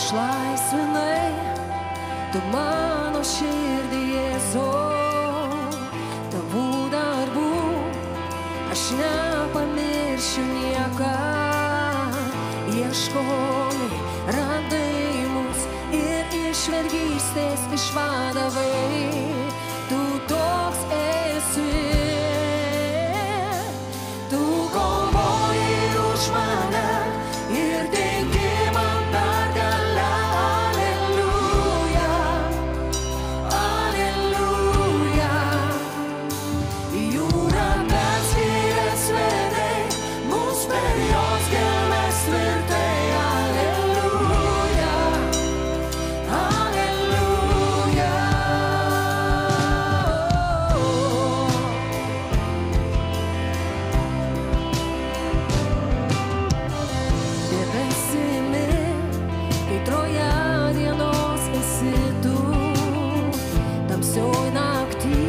išlaisvinai, tu mano širdį, Jėzau, tavų darbų aš nepamiršiu niekad. Ieškojai, radai mus ir iš vergystės išvadavai, tu toks esi. Tu kovoji už mane ir teiki man pergalę. Alleluja, alleluja. Jūra perskyrė svedai, mus per jos gelmes tvirtai. Alleluja, alleluja. Debesimi, kai troja dienos esi tu, tamsioj naktį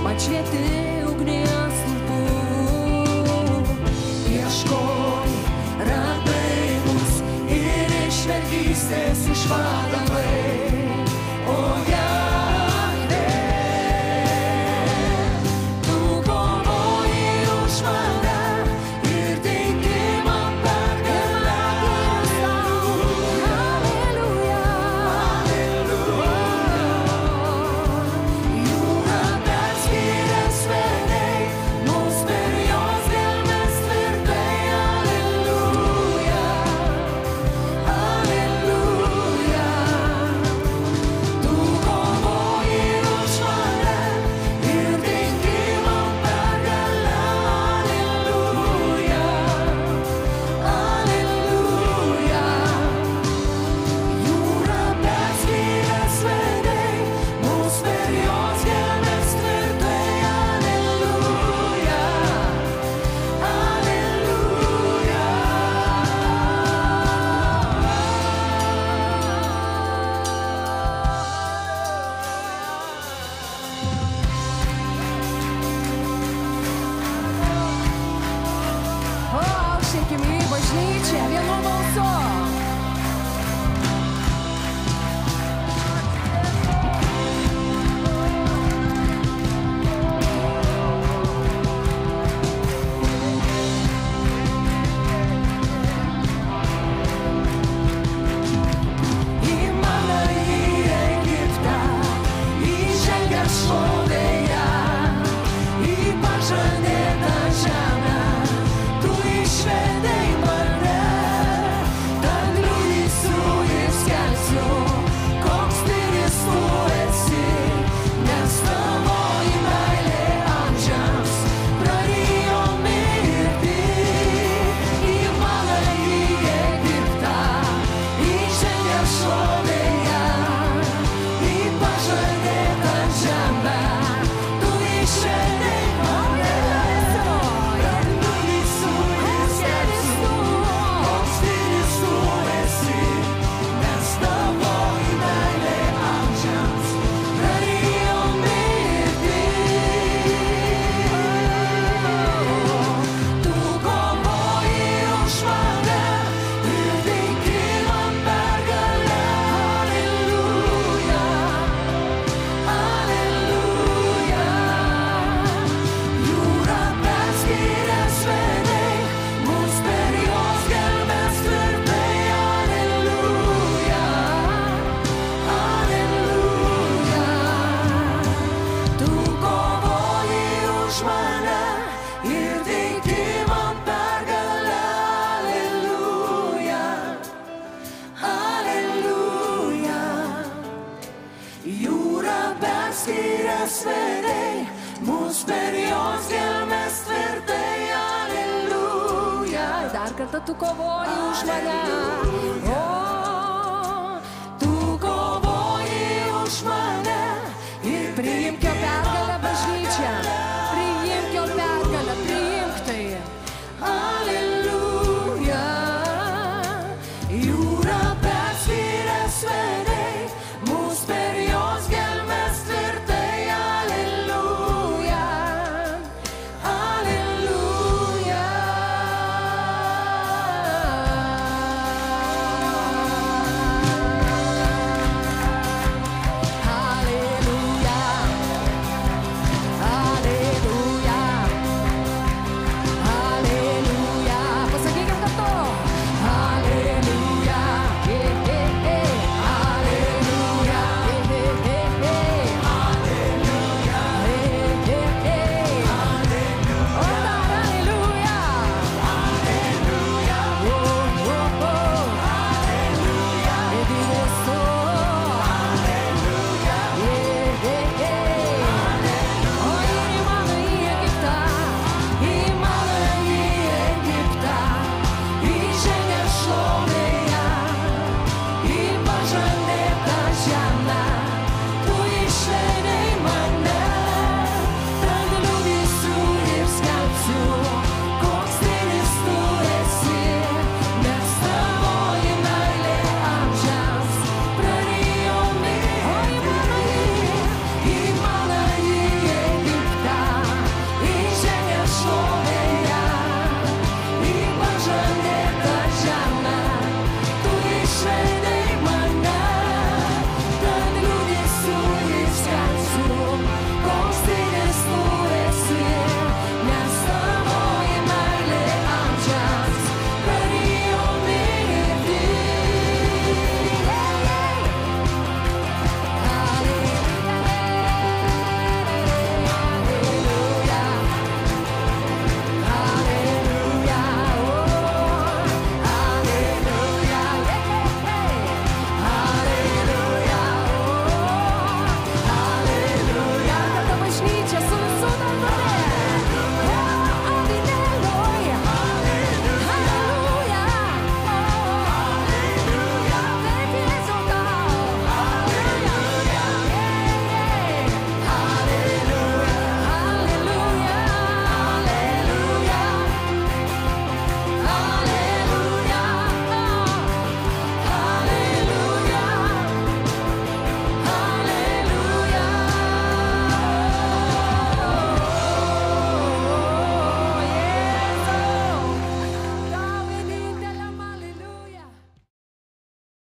man švieti ugnies stulpų. Ieškojai, radai mus ir iš vergystės išvadavai. O Jahve, tu kovoji už mane ir teiki man pergalę. Alleluja, alleluja. Jūra perskyrė svedai, mus per jos gelmes tvirtai. Alleluja, alleluja. Tu kovoji už mane ir teiki man pergalę. Alleluja, alleluja. Jūra perskyrė svedai, mus per jos gelmes tvirtai. Alleluja, alleluja. O, aukštinkim į bažnyčią vienu balsu. Į manąjį Egiptą įžengęs šlovėje, į pažadėtą žemę tu išvedei mane. Tad liudysiu ir skelbsiu, koks didis tu esi, nes tavoji meilė amžiams prarijo mirtį. Į manąjį Egiptą įžengęs šlovėje, į pažadėtą žemę tu išvedei mane. Tad liudysiu ir skelbsiu, koks didis tu esi, nes tavoji meilė amžiams prarijo mirtį. Tu kovoji už mane ir teiki man pergalę. Alleluja, alleluja. Jūra perskyrė svedai, mus per jos gelmes tvirtai. Alleluja, alleluja. Tu kovoji už mane ir teiki man pergalę. Alleluja, alleluja. Jūra perskyrė svedai, mus per jos gelmes tvirtai. Alleluja. Dar kartą tu kovoji už mane. O